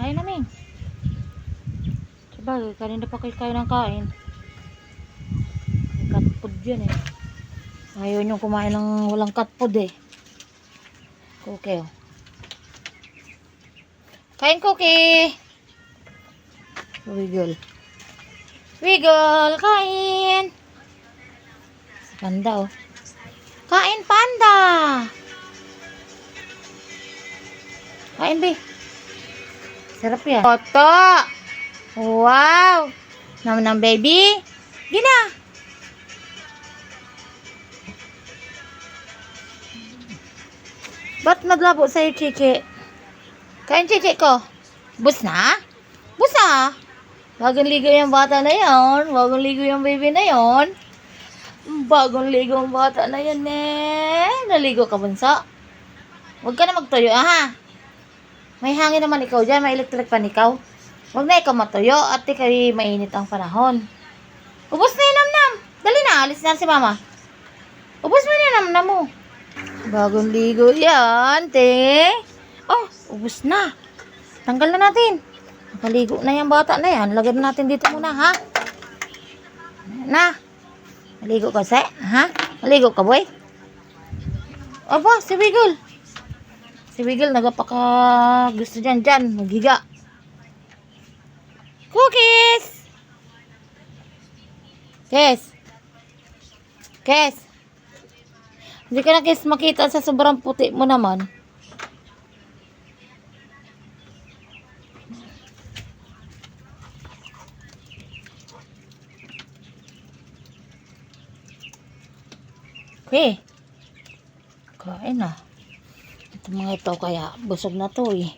Kain namin. Sabagay, kanina pa kayo ng kain. May cat food yan eh. Ayaw nyo kumain ng walang cat food eh. Cookie. Kain cookie. Wiggle. Wiggle, kain. Panda oh. Kain panda. Kain be. Sarap yan. Toto. Wow. Nam baby. Gina. Ba't naglabo sa'yo, Chichi? Kain, Chichi ko. Bus na? Bus na? Bagong ligo yung bata na yon. Bagong ligo yung baby na yon. Bagong ligo yung bata na yan, eh. Naligo ka, bunso? Huwag ka na magtuyo, ha? May hangin naman ikaw dyan. May electric pan ikaw. Huwag na ikaw matuyo at ikaw mainit ang panahon. Ubus na yung namnam. Dali na, alis na si mama. Ubus mo na namnam mo. Bagong ligo yan, te. Oh, ubus na. Tanggal na natin. Nakaligo na yung bata na yan. Lagyan natin dito muna, ha? Na. Maligo ka, se? Ha? Maligo ka, boy? Aba, si Wiggle. Si Wiggle, nagapaka gusto dyan, maghiga. Cookies! Kes. Kes. Hindi ka na Kes makita sa sobrang puti mo naman. Okay. Kain na. Ito mga ito kaya busog na to eh.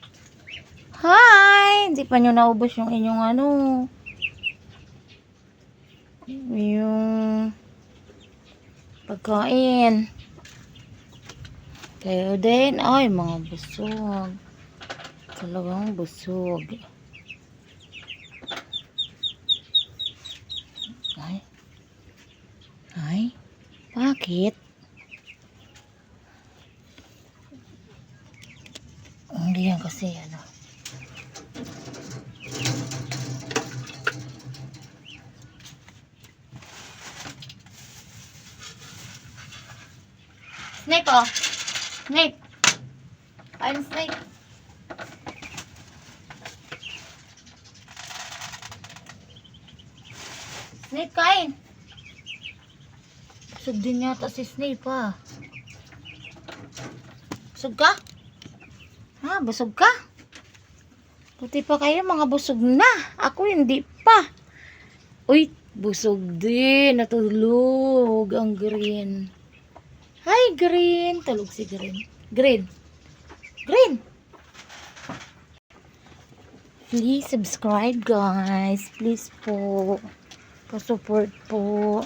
Hi! Hindi pa nyo naubos yung inyong ano. Yung pagkain. Kayo din. Ay, mga busog. Talagang busog. Ay. Ay. Bakit? Hindi yan kasi ano. Snape oh. Snape. Kain Snape. Snape kain. Busog din yata si Snape ha. Busog ka? Ha? Busog ka? Puti pa kayo mga busog na. Ako hindi pa. Uy, busog din. Natulog ang Green. Hi, Green. Tulog si Green. Green. Green. Please subscribe, guys. Please po. Pa-support po.